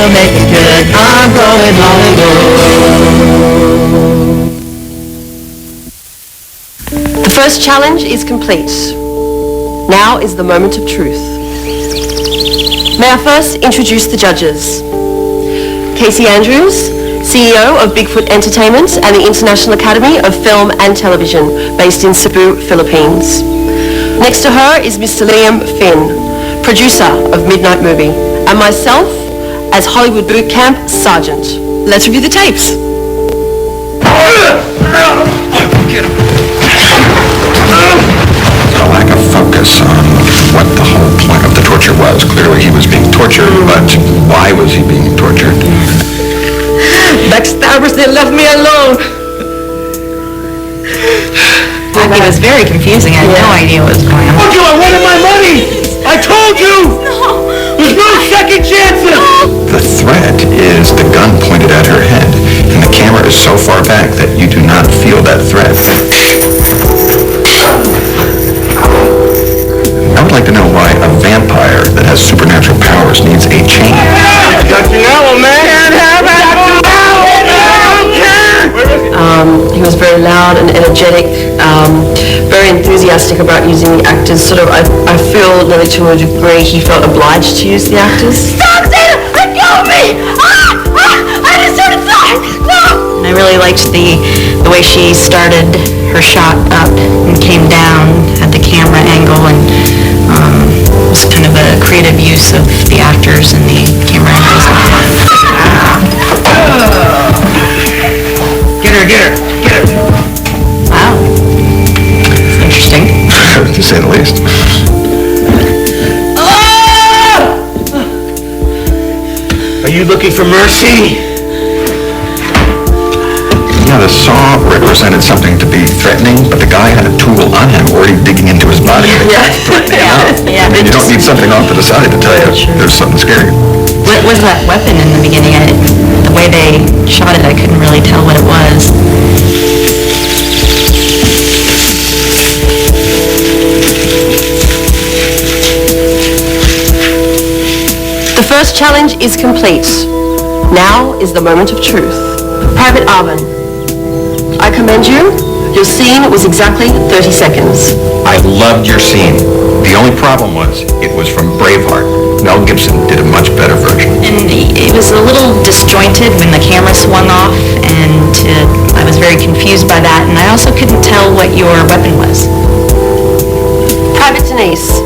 we'll make it good. I'm going Hollywood. The first challenge is complete. Now is the moment of truth. May I first introduce the judges. Casey Andrews, CEO of Bigfoot Entertainment and the International Academy of Film and Television, based in Cebu, Philippines. Next to her is Mr. Liam Finn, producer of Midnight Movie, and myself as Hollywood Boot Camp Sergeant. Let's review the tapes. A lack of focus on what the whole point of the torture was. Clearly he was being tortured, but why was he being tortured? Backstabbers, they left me alone. It was very confusing. I had no idea what was going on. I told you I wanted my money! I told you! No! There's no second chances! The threat is the gun pointed at her head, and the camera is so far back that you do not feel that threat. I would like to know why a vampire that has supernatural powers needs a chain. Got you now, man! Can't have it! He was very loud and energetic, very enthusiastic about using the actors. Sort of, I feel nearly to a degree he felt obliged to use the actors. Stop, Zeta! Let go of me! I just started flying! No! And I really liked the way she started her shot up and came down, had the camera angle, and it was kind of a creative use of the actors and the camera angles. Get her! Wow. It's interesting. To say the least. Are you looking for mercy? Yeah, the saw represented something to be threatening, but the guy had a tool on him already digging into his body. Threatening enough. Yeah. And you don't need something off to the side to tell you there's something scary. What was that weapon in the beginning? The way they shot it, I couldn't really tell what it was. The first challenge is complete. Now is the moment of truth. Private Arvin, I commend you. Your scene was exactly 30 seconds. I loved your scene. The only problem was, it was from Braveheart. Mel Gibson did a much better version. And it was a little disjointed when the camera swung off, and I was very confused by that, and I also couldn't tell what your weapon was. Private Denise,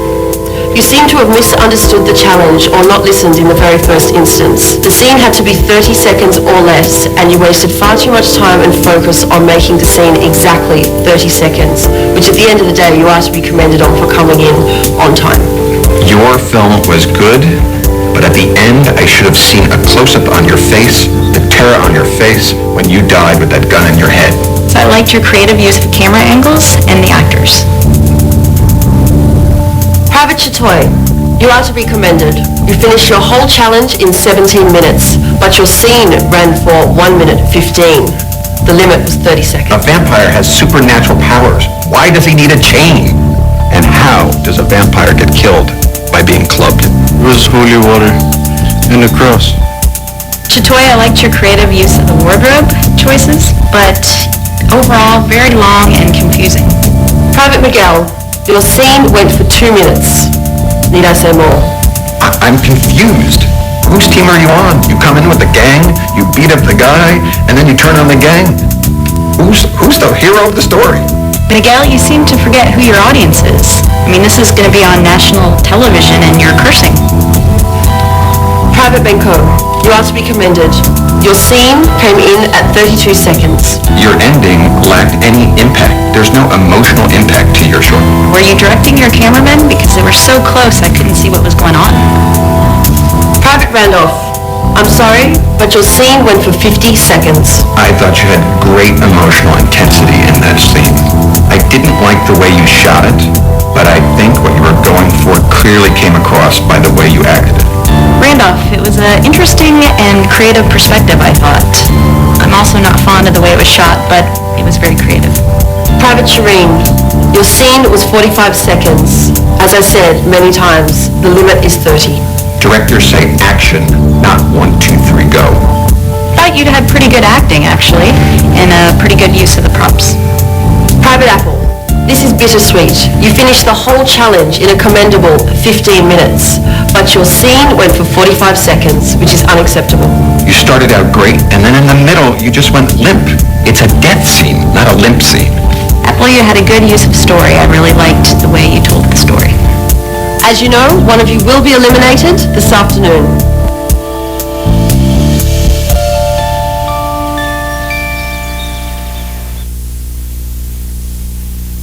you seem to have misunderstood the challenge or not listened in the very first instance. The scene had to be 30 seconds or less, and you wasted far too much time and focus on making the scene exactly 30 seconds, which at the end of the day you are to be commended on for coming in on time. Your film was good, but at the end I should have seen a close-up on your face, the terror on your face when you died with that gun in your head. So I liked your creative use of camera angles and the actors. Private Chatoy, you are to be commended. You finished your whole challenge in 17 minutes, but your scene ran for 1 minute 15. The limit was 30 seconds. A vampire has supernatural powers. Why does he need a chain? And how does a vampire get killed? By being clubbed. It was holy water and a cross. Chatoy, I liked your creative use of the wardrobe choices, but overall very long and confusing. Private Miguel, your scene went for 2 minutes. Need I say more? I'm confused. Whose team are you on? You come in with the gang, you beat up the guy, and then you turn on the gang? Who's the hero of the story? Miguel, you seem to forget who your audience is. I mean, this is going to be on national television and you're cursing. Private Benko, you are to be commended. Your scene came in at 32 seconds. Your ending lacked any impact. There's no emotional impact to your short. Were you directing your cameramen? Because they were so close I couldn't see what was going on. Private Randolph, I'm sorry, but your scene went for 50 seconds. I thought you had great emotional intensity in that scene. I didn't like the way you shot it, but I think what you were going for clearly came across by the way you acted it. Randolph, it was an interesting and creative perspective, I thought. I'm also not fond of the way it was shot, but it was very creative. Private Shireen, your scene was 45 seconds. As I said many times, the limit is 30. Directors say action, not 1, 2, 3, go. Thought you'd had pretty good acting, actually, and a pretty good use of the props. Private Apple, this is bittersweet. You finished the whole challenge in a commendable 15 minutes, but your scene went for 45 seconds, which is unacceptable. You started out great, and then in the middle, you just went limp. It's a death scene, not a limp scene. Apple, you had a good use of story. I really liked the way you told the story. As you know, one of you will be eliminated this afternoon.